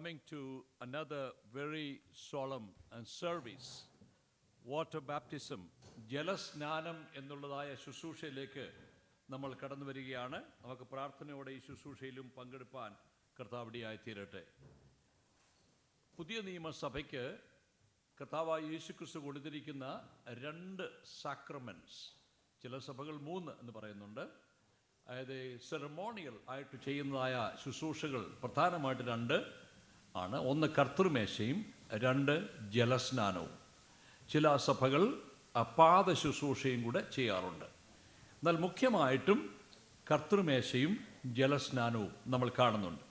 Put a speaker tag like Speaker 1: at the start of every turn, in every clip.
Speaker 1: coming to another very solemn and service, water baptism, ജലസ്നാനം എന്നുള്ളതായ ശുശ്രൂഷയിലേക്ക് നമ്മൾ കടന്നു വരികയാണ്. നമുക്ക് പ്രാർത്ഥനയോടെ ഈ ശുശ്രൂഷയിലും പങ്കെടുപ്പാൻ കർത്താവിടെയായി തീരട്ടെ. പുതിയ നിയമസഭയ്ക്ക് കർത്താവായ യേശുക്രിസ്തു കൊടുത്തിരിക്കുന്ന രണ്ട് സാക്രമെന്റ്സ്, ചില സഭകൾ 3 എന്ന് പറയുന്നുണ്ട്. അതായത് സെറമോണിയൽ ആയിട്ട് ചെയ്യുന്നതായ ശുശ്രൂഷകൾ പ്രധാനമായിട്ട് 2 ആണ്. ഒന്ന് കർത്തൃമേശയും, 2 ജലസ്നാനവും. ചില സഭകൾ പാദ ശുശ്രൂഷയും കൂടെ ചെയ്യാറുണ്ട്. എന്നാൽ മുഖ്യമായിട്ടും കർത്തൃമേശയും ജലസ്നാനവും നമ്മൾ കാണുന്നുണ്ട്.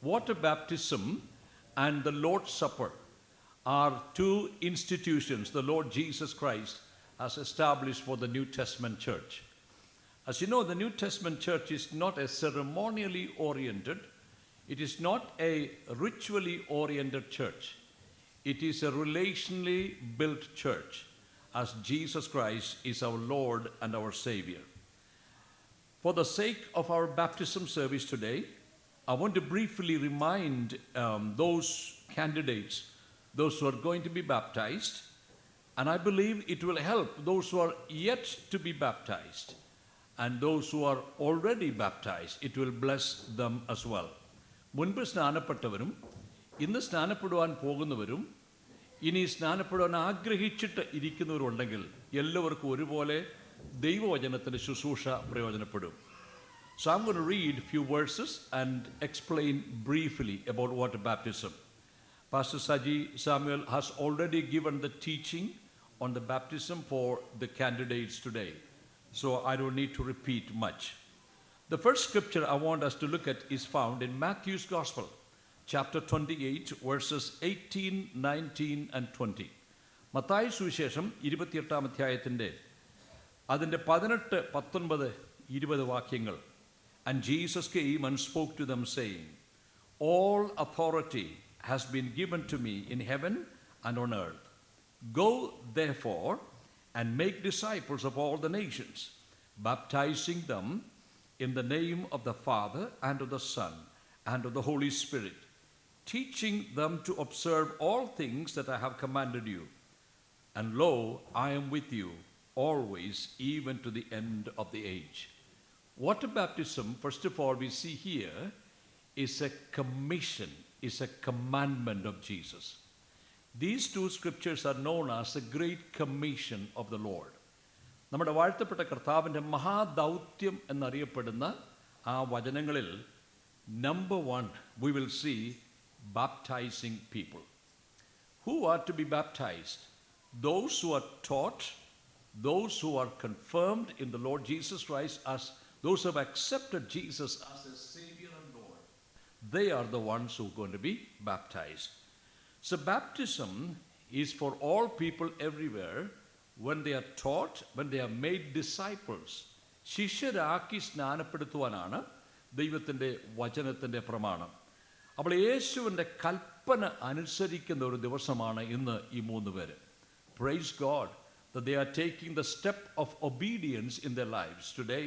Speaker 1: Water baptism and the Lord's supper are 2 institutions the Lord Jesus Christ has established for the New Testament church. As you know, the New Testament church is not a ceremonially oriented, it is not a ritually oriented church. It is a relationally built church, as Jesus Christ is our Lord and our Savior. For the sake of our baptism service today, I want to briefly remind those candidates, those who are going to be baptized, and I believe it will help those who are yet to be baptized and those who are already baptized. It will bless them as well. മുൻപ് സ്നാനപ്പെട്ടവരും ഇന്ന് സ്നാനപ്പെടുവാൻ പോകുന്നവരും ഇനി സ്നാനപ്പെടുവാൻ ആഗ്രഹിച്ചിട്ട് ഇരിക്കുന്നവരുണ്ടെങ്കിൽ എല്ലാവർക്കും ഒരുപോലെ ദൈവവചനത്തിൻ്റെ ശുശ്രൂഷ പ്രയോജനപ്പെടും. So I'm going to read a few verses and explain briefly about water baptism. Pastor Saji Samuel has already given the teaching on the baptism for the candidates today, so I don't need to repeat much. The first scripture I want us to look at is found in Matthew's Gospel, chapter 28, verses 18, 19 and 20. Mathai സുവിശേഷം 28-ാം അധ്യായത്തിൻ്റെ അതിൻ്റെ 18, 19, 20 വാക്യങ്ങൾ. And Jesus came and spoke to them, saying, all authority has been given to me in heaven and on earth. Go therefore and make disciples of all the nations, baptizing them in the name of the Father and of the Son and of the Holy Spirit, teaching them to observe all things that I have commanded you. And lo, I am with you always, even to the end of the age. Water baptism, first of all, we see here, is a commission, is a commandment of Jesus. These 2 scriptures are known as the Great Commission of the Lord. നമ്മുടെ വാഴ്ത്തപ്പെട്ട കർത്താവിൻ്റെ മഹാദൗത്യം എന്നറിയപ്പെടുന്ന ആ വചനങ്ങളിൽ number 1 we will see baptizing people. Who are to be baptized? Those who are taught, those who are confirmed in the Lord Jesus Christ, as those who have accepted Jesus as their Savior and Lord. They are the ones who are going to be baptized. So baptism is for all people everywhere when they are taught, when they are made disciples. ശിഷ്യരാക്കി സ്നാനപ്പെടുത്തുവാനാണ് ദൈവത്തിൻ്റെ വചനത്തിൻ്റെ പ്രമാണം. അപ്പോൾ യേശുവിൻ്റെ കൽപ്പന അനുസരിക്കുന്ന ഒരു ദിവസമാണ് ഇന്ന് ഈ 3 പേര്. Praise God that they are taking the step of obedience in their lives today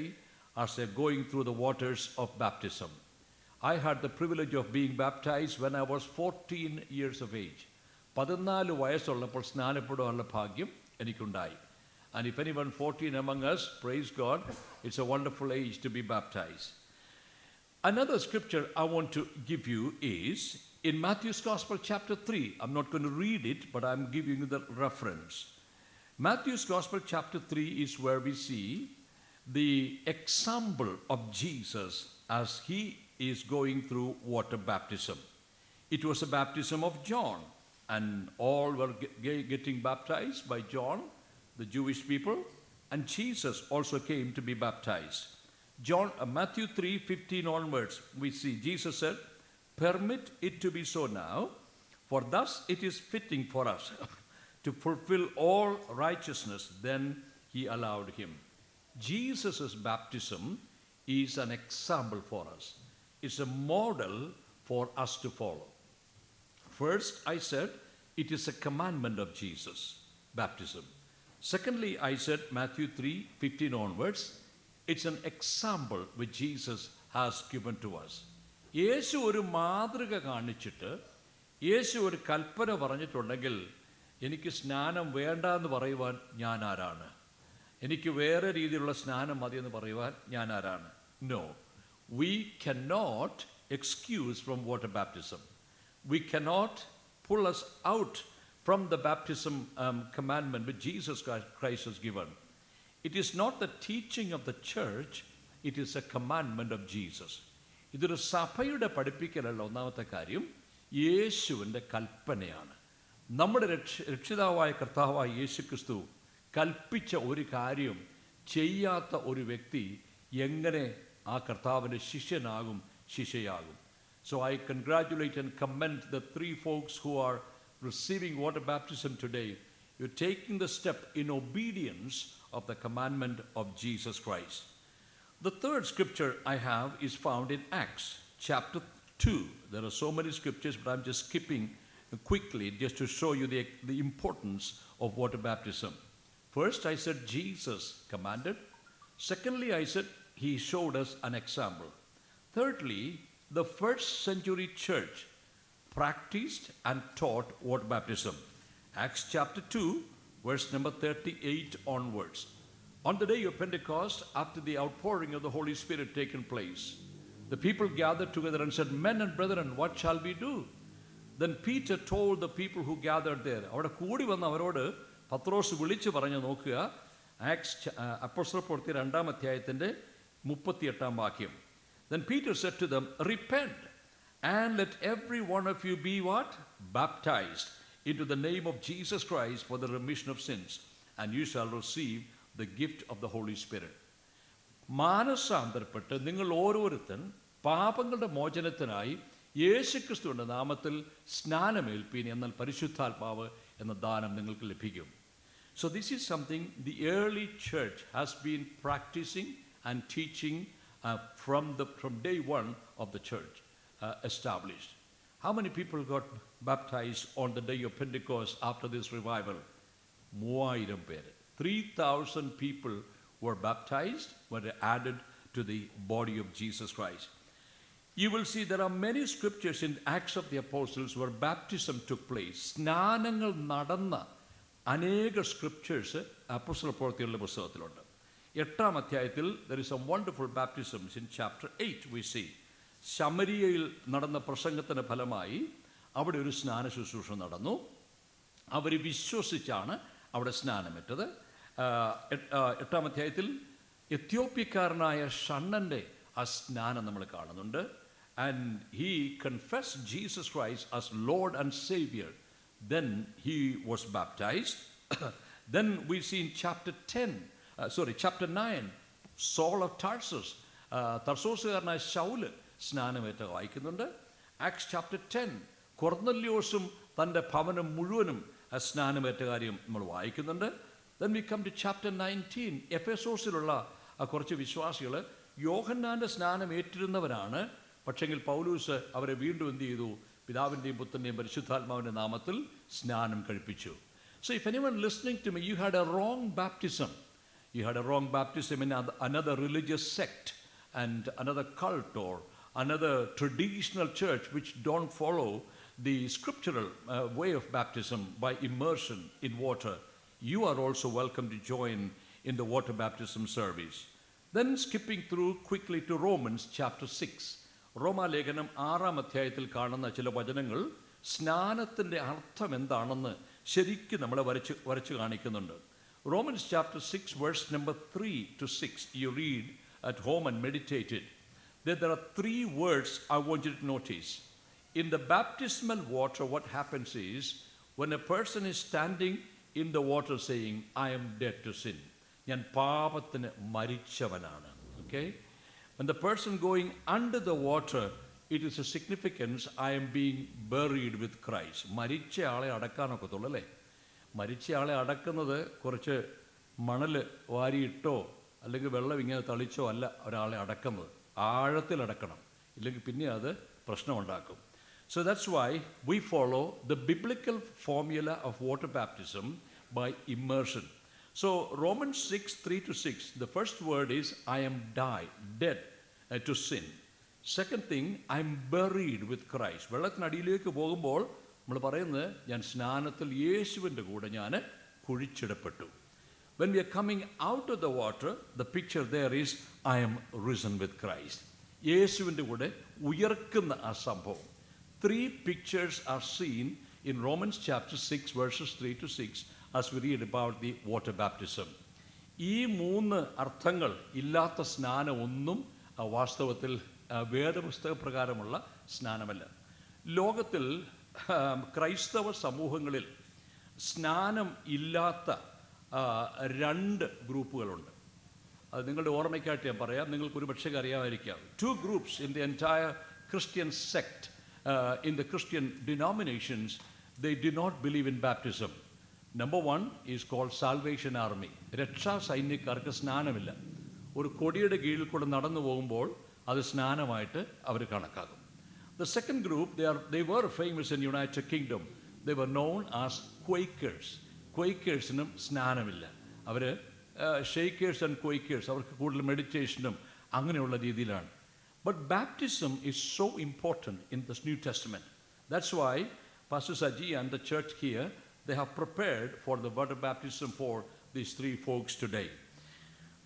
Speaker 1: as they're going through the waters of baptism. I had the privilege of being baptized when I was 14 years of age. 14 വയസ്സുള്ളപ്പോൾ സ്നാനപ്പെടുവാനുള്ള ഭാഗ്യം എനിക്കുണ്ടായി. And if anyone 14 among us, praise God, it's a wonderful age to be baptized. Another scripture I want to give you is in Matthew's Gospel chapter 3. I'm not going to read it, but I'm giving you the reference. Matthew's Gospel chapter 3 is where we see the example of Jesus as he is going through water baptism. It was a baptism of John, and all were getting baptized by John, the Jewish people, and Jesus also came to be baptized. Matthew 3:15 onwards, we see Jesus said, permit it to be so now, for thus it is fitting for us to fulfill all righteousness. Then he allowed him. Jesus' baptism is an example for us. It's a model for us to follow. First, I said, it is a commandment of Jesus, baptism. Secondly, I said, Matthew 3:15 onwards, it's an example which Jesus has given to us. യേശു ഒരു മാതൃക കാണിച്ചിട്ട് യേശു ഒരു കൽപ്പന പറഞ്ഞിട്ടുണ്ടെങ്കിൽ എനിക്ക് സ്നാനം വേണ്ട എന്ന് പറയുവാൻ ഞാൻ ആരാണ്? എനിക്ക് വേറെ രീതിയിലുള്ള സ്നാനം മതി എന്ന് പറയുവാൻ ഞാൻ ആരാണ്? No, we cannot excuse from water baptism. We cannot pull us out from the baptism commandment which Jesus Christ has given. It is not the teaching of the church, it is a commandment of Jesus. ഇതൊരു സഭയുടെ പഠിപ്പിക്കലല്ല. ഒന്നാമത്തെ കാര്യം യേശുവിൻ്റെ കൽപ്പനയാണ്. നമ്മുടെ രക്ഷിതാവായ കർത്താവായ യേശു ക്രിസ്തു കൽപ്പിച്ച ഒരു കാര്യം ചെയ്യാത്ത ഒരു വ്യക്തി എങ്ങനെ ആ കർത്താവിൻ്റെ ശിഷ്യനാകും, ശിഷ്യയാകും? So I congratulate and commend the three folks who are receiving water baptism today. You're taking the step in obedience of the commandment of Jesus Christ. The third scripture I have is found in Acts chapter 2. There are so many scriptures, but I'm just skipping quickly just to show you the importance of water baptism. First, I said Jesus commanded. Secondly, I said he showed us an example. Thirdly, the first century church practiced and taught water baptism. Acts chapter 2, verse number 38 onwards. On the day of Pentecost, after the outpouring of the Holy Spirit taken place, the people gathered together and said, "Men and brethren, what shall we do?" Then Peter told the people who gathered there. അവിടെ കൂടി വന്ന അവരോട് പത്രോസ് വിളിച്ചു പറഞ്ഞു. നോക്കുക, ax അപ്പോസ്തല പ്രവൃത്തി 2-ാം അധ്യായത്തിൻ്റെ 38-ാം വാക്യം. Then Peter said to them, "Repent and let every one of you be" what? "Baptized into the name of Jesus Christ for the remission of sins, and you shall receive the gift of the Holy Spirit." മാനസാന്തരപ്പെട്ട് നിങ്ങൾ ഓരോരുത്തൻ പാപങ്ങളുടെ മോചനത്തിനായി യേശുക്രിസ്തുവിൻ്റെ നാമത്തിൽ സ്നാനമേൽപ്പീൻ, എന്നാൽ പരിശുദ്ധാത്മാവ് എന്ന ദാനം നിങ്ങൾക്ക് ലഭിക്കും. So this is something the early church has been practicing and teaching from day one of the church established. How many people got baptized on the day of Pentecost after this revival? 3000 പേര്. 3000 people were baptized, were added to the body of Jesus Christ. You will see there are many scriptures in Acts of the Apostles where baptism took place. സ്നാനങ്ങൾ നടന്ന അനേക scriptures അപ്പോസ്തല പ്രവൃത്തികളുടെ പുസ്തകത്തിലുണ്ട്. 8-ാം അധ്യായത്തിൽ there is some wonderful baptisms in chapter 8 we see. ശമരിയയിൽ നടന്ന പ്രസംഗത്തിൻ്റെ ഫലമായി അവിടെ ഒരു സ്നാന ശുശ്രൂഷ നടന്നു. അവർ വിശ്വസിച്ചാണ് അവിടെ സ്നാനമേറ്റത്. 8-ാം അധ്യായത്തിൽ എത്യോപ്യക്കാരനായ ഷണ്ണൻ്റെ ആ സ്നാനം നമ്മൾ കാണുന്നുണ്ട്. And he confessed Jesus Christ as Lord and Savior. Then he was baptized. Then we see in chapter 9, Saul of Tarsus, തർസോസുകാരനായ Saul സ്നാനമേറ്റ വായിക്കുന്നുണ്ട്. ആക്സ് ചാപ്റ്റർ 10, കൊർന്നല്യോസും തൻ്റെ ഭവനം മുഴുവനും സ്നാനമേറ്റ കാര്യം നമ്മൾ വായിക്കുന്നുണ്ട്. Then we come to chapter 19, എഫെസോസിലുള്ള കുറച്ച് വിശ്വാസികൾ യോഹന്നാൻ്റെ സ്നാനം ഏറ്റിരുന്നവരാണ്. പക്ഷെങ്കിൽ പൗലൂസ് അവരെ വീണ്ടും എന്ത് ചെയ്തു? പിതാവിൻ്റെയും പുത്രൻ്റെയും പരിശുദ്ധാത്മാവിൻ്റെ നാമത്തിൽ സ്നാനം കഴിപ്പിച്ചു. So if anyone listening to me, you had a wrong baptism. You had a wrong baptism in another religious sect and another cult or another traditional church which don't follow the scriptural way of baptism by immersion in water. You are also welcome to join in the water baptism service. Then skipping through quickly to Romans chapter 6. റോമാലേഖനം 6-ാം അധ്യായത്തിൽ കാണുന്ന ചില വചനങ്ങൾ സ്നാനത്തിൻ്റെ അർത്ഥം എന്താണെന്ന് ശരിക്കും നമ്മളെ വരച്ച് കാണിക്കുന്നുണ്ട്. Romans chapter 6 verse number 3 to 6. You read at home and meditate it. There are 3 words I want you to notice. In the baptismal water, what happens is when a person is standing in the water saying, "I am dead to sin." ഞാൻ പാപത്തിന് മരിച്ചവനാണ്. Okay? When the person going under the water, it is a significance, I am being buried with Christ. മരിച്ച ആളെ അടക്കാനൊക്കത്തുള്ളൂ അല്ലേ? മരിച്ച ആളെ അടക്കുന്നത് കുറച്ച് മണൽ വാരിയിട്ടോ അല്ലെങ്കിൽ വെള്ളം ഇങ്ങനെ തളിച്ചോ അല്ല ഒരാളെ അടക്കുന്നത്. ആഴത്തിൽ അടക്കണം, ഇല്ലെങ്കിൽ പിന്നെ അത് പ്രശ്നമുണ്ടാക്കും. So that's why we follow the biblical formula of water baptism by immersion. So Romans 6, 3 to 6, the first word is I am dead to sin. Second thing, I am buried with Christ. വെള്ളത്തിനടിയിലേക്ക് പോകുമ്പോൾ നമ്മൾ പറയുന്നത് ഞാൻ സ്നാനത്തിൽ യേശുവിൻ്റെ കൂടെ ഞാൻ കുഴിച്ചിടപ്പെട്ടു. When we are coming out of the water, the picture there is, I am risen with Christ. യേശുവിൻ്റെ കൂടെ ഉയർക്കുന്ന ആ സംഭവം. 3 pictures are seen in Romans chapter 6 verses 3 to 6 as we read about the water baptism. ഈ 3 അർത്ഥങ്ങൾ ഇല്ലാത്ത സ്നാനം ഒന്നും വാസ്തവത്തിൽ വേദപുസ്തക പ്രകാരമുള്ള സ്നാനമല്ല. ലോകത്തിൽ ക്രൈസ്തവ സമൂഹങ്ങളിൽ സ്നാനം ഇല്ലാത്ത 2 ഗ്രൂപ്പുകളുണ്ട്. അത് നിങ്ങളുടെ ഓർമ്മയ്ക്കായിട്ട് ഞാൻ പറയാം, നിങ്ങൾക്കൊരു പക്ഷേ അറിയാമായിരിക്കാം. 2 groups in the entire Christian sect, in the Christian denominations, they do not believe in baptism. Number 1 is called Salvation Army. രക്ഷാ സൈന്യക്കാർക്ക് സ്നാനമില്ല. ഒരു കൊടിയുടെ കീഴിൽ കൂടെ നടന്നു പോകുമ്പോൾ അത് സ്നാനമായിട്ട് അവർ കണക്കാക്കും. The second group, they were famous in United Kingdom. They were known as Quakers. ക്വൈക്കേഴ്സിനും സ്നാനമില്ല. അവർ ഷെയ്ക്കേഴ്സ് ആൻഡ് ക്വൈക്കേഴ്സ്, അവർക്ക് കൂടുതൽ മെഡിറ്റേഷനും അങ്ങനെയുള്ള രീതിയിലാണ്. But baptism is so important in the New Testament. That's why Pastor Saji and the church here, they have prepared for the water baptism for these 3 folks today.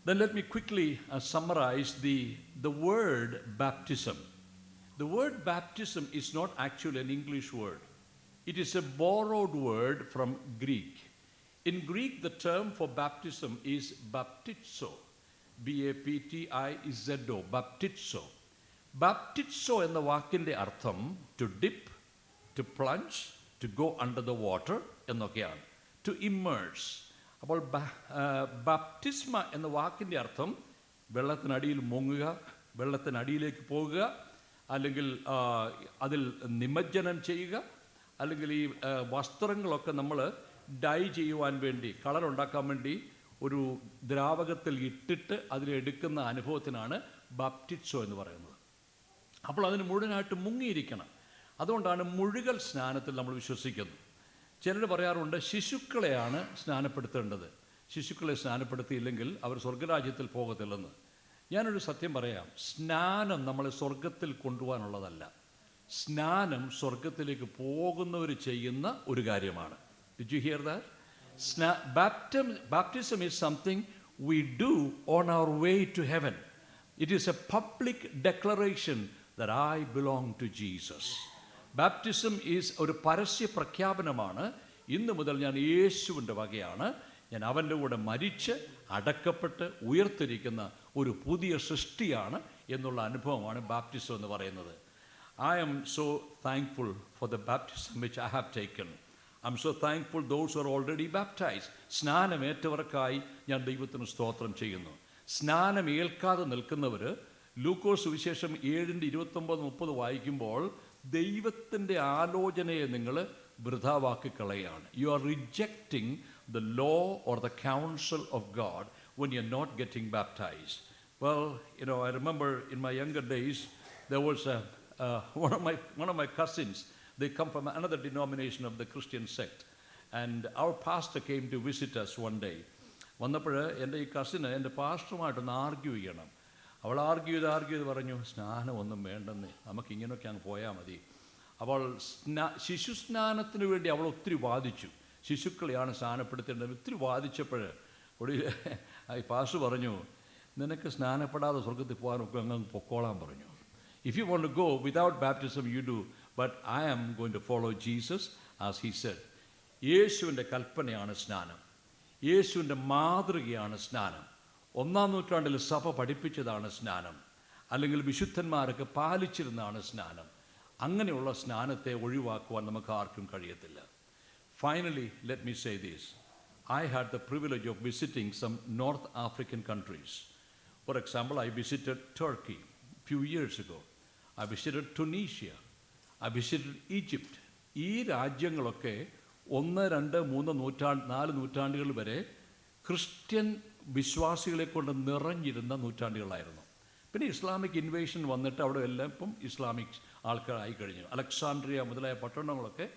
Speaker 1: Then let me quickly summarize the word baptism. The word baptism is not actually an English word. It is a borrowed word from Greek. In Greek, the term for baptism is baptizo. B-A-P-T-I-Z-O, baptizo. Baptizo എന്ന വാക്കിൻ്റെ അർത്ഥം to dip, to plunge, to go under the water എന്നൊക്കെയാണ്. To immerse. അപ്പോൾ ബാപ്റ്റിസ്മ എന്ന വാക്കിൻ്റെ അർത്ഥം വെള്ളത്തിനടിയിൽ മുങ്ങുക, വെള്ളത്തിനടിയിലേക്ക് പോകുക, അല്ലെങ്കിൽ അതിൽ നിമജ്ജനം ചെയ്യുക, അല്ലെങ്കിൽ ഈ വസ്ത്രങ്ങളൊക്കെ നമ്മൾ ഡൈ ചെയ്യുവാൻ വേണ്ടി, കളർ ഉണ്ടാക്കാൻ വേണ്ടി ഒരു ദ്രാവകത്തിൽ ഇട്ടിട്ട് അതിലെടുക്കുന്ന അനുഭവത്തിനാണ് ബാപ്റ്റിസോ എന്ന് പറയുന്നത്. അപ്പോൾ അതിന് മുഴുവനായിട്ട് മുങ്ങിയിരിക്കണം. അതുകൊണ്ടാണ് മുഴുകൽ സ്നാനത്തിൽ നമ്മൾ വിശ്വസിക്കുന്നത്. ചിലർ പറയാറുണ്ട് ശിശുക്കളെയാണ് സ്നാനപ്പെടുത്തേണ്ടത്, ശിശുക്കളെ സ്നാനപ്പെടുത്തിയില്ലെങ്കിൽ അവർ സ്വർഗരാജ്യത്തിൽ പോകത്തില്ലെന്ന്. ഞാനൊരു സത്യം പറയാം, സ്നാനം നമ്മളെ സ്വർഗത്തിൽ കൊണ്ടുപോകാനുള്ളതല്ല. സ്നാനം സ്വർഗത്തിലേക്ക് പോകുന്നവർ ചെയ്യുന്ന ഒരു കാര്യമാണ്. Did you hear that? Baptism is something we do on our way to heaven. It is a public declaration that I belong to Jesus. Baptism is ഒരു പരസ്യ പ്രഖ്യാപനമാണ്. ഇന്ന് മുതൽ ഞാൻ യേശുവിൻ്റെ വകയാണ്, ഞാൻ അവൻ്റെ കൂടെ മരിച്ച് അടക്കപ്പെട്ട് ഉയർത്തിരിക്കുന്ന ഒരു പുതിയ സൃഷ്ടിയാണ് എന്നുള്ള അനുഭവമാണ് ബാപ്റ്റിസം എന്ന് പറയുന്നത്. I am so thankful for the baptism which I have taken. I'm so thankful those who are already baptized. സ്നാനമേറ്റവർക്കായി ഞാൻ ദൈവത്തിന് സ്തോത്രം ചെയ്യുന്നു. സ്നാനം ഏൽക്കാതെ നിൽക്കുന്നവർ ലൂക്കോസ് സുവിശേഷം 7:29-30 വായിക്കുമ്പോൾ ദൈവത്തിൻ്റെ ആലോചനയെ നിങ്ങൾ വൃഥാവാക്കി കളയാണ്. You are rejecting the law or the counsel of God when you're not getting baptized. Well, I remember in my younger days there was one of my cousins. They come from another denomination of the Christian sect, and our pastor came to visit us one day. വന്നപ്പോൾ എൻ്റെ ഈ cousin എൻ്റെ പാസ്റ്ററുമായിട്ടൊന്ന് argue ചെയ്യണം. അവൾ argue ചെയ്ത് പറഞ്ഞു, സ്നാനമൊന്നും വേണ്ടെന്ന്, നമുക്കിങ്ങനെയൊക്കെ അങ്ങ് പോയാൽ മതി. അവൾ ശിശുസ്നാനത്തിന് വേണ്ടി അവൾ ഒത്തിരി വാദിച്ചു. ശിശുക്കളെയാണ് സ്നാനപ്പെടുത്തേണ്ടത്. ഒത്തിരി വാദിച്ചപ്പോൾ ഒടുവിൽ ഈ പാസ്റ്റർ പറഞ്ഞു, നിനക്ക് സ്നാനപ്പെടാതെ സ്വർഗത്തിൽ പോകാനൊക്കെ അങ്ങ് പൊക്കോളാൻ പറഞ്ഞു. If you want to go without baptism, you do, but I am going to follow Jesus as he said. യേശുവിൻ്റെ കൽപ്പനയാണ് സ്നാനം, യേശുവിൻ്റെ മാതൃകയാണ് സ്നാനം. 1-ാം നൂറ്റാണ്ടിൽ സഭ പഠിപ്പിച്ചതാണ് സ്നാനം, അല്ലെങ്കിൽ വിശുദ്ധന്മാരൊക്കെ പാലിച്ചിരുന്നതാണ് സ്നാനം. അങ്ങനെയുള്ള സ്നാനത്തെ ഒഴിവാക്കുവാൻ നമുക്ക് ആർക്കും കഴിയത്തില്ല. Finally, let me say this. I had the privilege of visiting some North African countries. For example, I visited Turkey a few years ago. I visited Tunisia. I visited Egypt. ഈ രാജ്യങ്ങളൊക്കെ 1, 2, 3, 4 നൂറ്റാണ്ടുകൾ വരെ ക്രിസ്ത്യൻ വിശ്വാസികളെ കൊണ്ട് നിറഞ്ഞിരുന്ന നൂറ്റാണ്ടുകളായിരുന്നു. പിന്നെ Islamic invasion വന്നിട്ട് അവിടെ എല്ലാം ഇപ്പം ഇസ്ലാമിക് ആൾക്കാരായി കഴിഞ്ഞു. അലക്സാണ്ട്രിയ മുതലായ പട്ടണങ്ങളൊക്കെ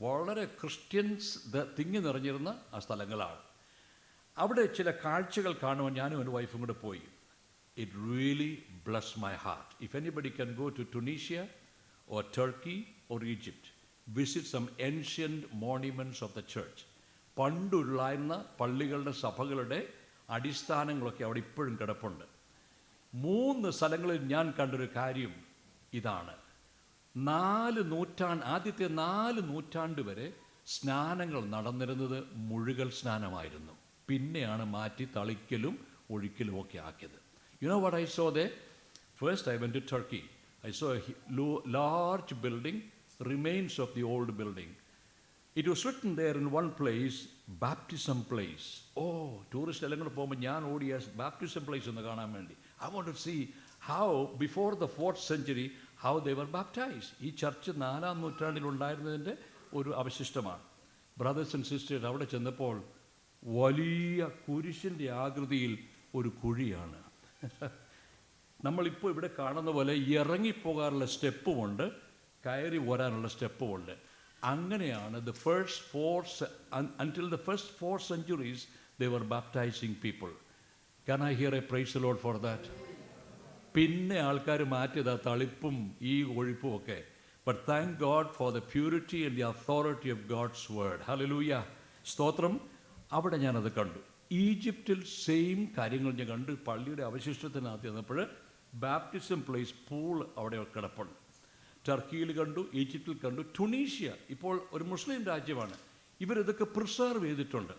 Speaker 1: വളരെ ക്രിസ്ത്യൻസ് തിങ്ങി നിറഞ്ഞിരുന്ന ആ സ്ഥലങ്ങളാണ്. അവിടെ ചില കാഴ്ചകൾ കാണുവാൻ ഞാനും എൻ്റെ വൈഫും കൂടെ പോയി. It really blessed my heart. If anybody can go to Tunisia or Turkey or Egypt, visit some ancient monuments of the church. പണ്ടുള്ളായിരുന്ന പള്ളികളുടെ സഭകളുടെ അടിസ്ഥാനങ്ങളൊക്കെ അവിടെ ഇപ്പോഴും കിടപ്പുണ്ട്. 3 സ്ഥലങ്ങളിൽ ഞാൻ കണ്ടൊരു കാര്യം ഇതാണ്. ആദ്യത്തെ 4 നൂറ്റാണ്ട് വരെ സ്നാനങ്ങൾ നടന്നിരുന്നത് മുഴുകൽ സ്നാനമായിരുന്നു. പിന്നെയാണ് മാറ്റി തളിക്കലും ഒഴിക്കലും ഒക്കെ ആക്കിയത്. You know what I saw there? First I went to Turkey. I saw a large building, remains of the old building. It was written there in one place, baptism place. Oh, tourist സ്ഥലങ്ങൾ പോകുമ്പോൾ ഞാൻ ഓടിയ baptism place ഒന്ന് കാണാൻ വേണ്ടി. I want to see how before the 4th century how they were baptized. ഈ church 4-ാം നൂറ്റാണ്ടിൽ ഉണ്ടായിരുന്നതിൻ്റെ ഒരു അവശിഷ്ടമാണ്. ബ്രദേഴ്സ് ആൻഡ് സിസ്റ്റേഴ്സ്, അവിടെ ചെന്നപ്പോൾ വലിയ കുരിശിൻ്റെ ആകൃതിയിൽ ഒരു കുഴിയാണ്. നമ്മളിപ്പോൾ ഇവിടെ കാണുന്ന പോലെ ഇറങ്ങിപ്പോകാനുള്ള സ്റ്റെപ്പുമുണ്ട്, കയറി വരാനുള്ള സ്റ്റെപ്പുമുണ്ട്. അങ്ങനെയാണ് until the first 4 centuries they were baptizing people. Can I hear a praise the Lord for that? പിന്നെ ആൾക്കാർ മാറ്റിയതാ തളിപ്പും ഈ ഒഴിപ്പും ഒക്കെ. But thank God for the purity and the authority of God's word. Hallelujah. സ്തോത്രം. അവിടെ ഞാനത് കണ്ടു. ഈജിപ്തിൽ സെയിം കാര്യങ്ങൾ ഞാൻ കണ്ടു. പള്ളിയുടെ അവശിഷ്ടത്തിനകത്ത് ചെന്നപ്പോൾ ബാപ്റ്റിസം പ്ലേസ് പൂൾ അവിടെ കിടപ്പുണ്ട്. ടർക്കിയിൽ കണ്ടു, ഈജിപ്തിൽ കണ്ടു, ടുണീഷ്യ ഇപ്പോൾ ഒരു മുസ്ലിം രാജ്യമാണ്. ഇവരിതൊക്കെ പ്രിസർവ് ചെയ്തിട്ടുണ്ട്.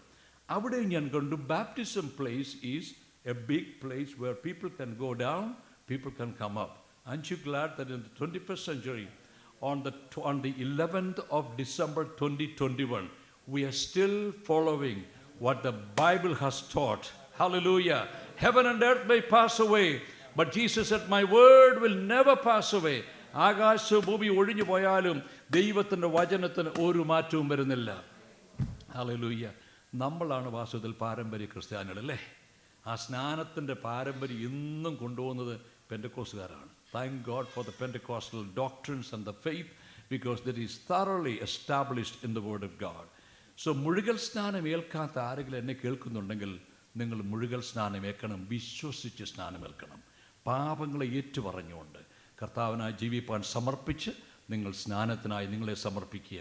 Speaker 1: അവിടെ ഞാൻ കണ്ടു baptism place is a big place where people can go down, people can come up. Aren't you glad that in the 21st century, on the 11th of December 2021, we are still following what the Bible has taught. Hallelujah. Heaven and earth may pass away, but Jesus said, my word will never pass away. ആകാശവും ഭൂമി ഒഴിഞ്ഞു പോയാലും ദൈവത്തിൻ്റെ വചനത്തിന് ഒരു മാറ്റവും വരുന്നില്ല. Hallelujah. നമ്മളാണ് വാസ്തവത്തിൽ പാരമ്പര്യ ക്രിസ്ത്യാനികൾ, അല്ലേ? ആ സ്നാനത്തിൻ്റെ പാരമ്പര്യം ഇന്നും കൊണ്ടുപോകുന്നത് പെന്തക്കോസ്തുകാരാണ്. Thank God for the Pentecostal doctrines and the faith, because that is thoroughly established in the Word of God. So മുഴുകൽ സ്നാനം ഏൽക്കാത്ത ആരെങ്കിലും എന്നെ കേൾക്കുന്നുണ്ടെങ്കിൽ നിങ്ങൾ മുഴുകൽ സ്നാനം ഏൽക്കണം, വിശ്വസിച്ച് സ്നാനം ഏൽക്കണം. പാപങ്ങളെ ഏറ്റുപറഞ്ഞുകൊണ്ട് കർത്താവിനായി ജീവിപ്പാൻ സമർപ്പിച്ച് നിങ്ങൾ സ്നാനത്തിനായി നിങ്ങളെ സമർപ്പിക്കുക.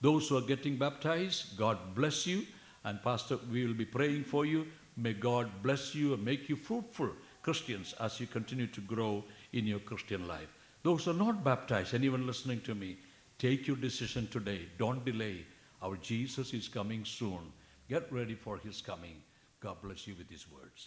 Speaker 1: Those who are getting baptized, God bless you. And Pastor, we will be praying for you. May God bless you and make you fruitful Christians as you continue to grow in your Christian life. Those who are not baptized, anyone listening to me, take your decision today. Don't delay. Our Jesus is coming soon. Get ready for his coming. God bless you with his words.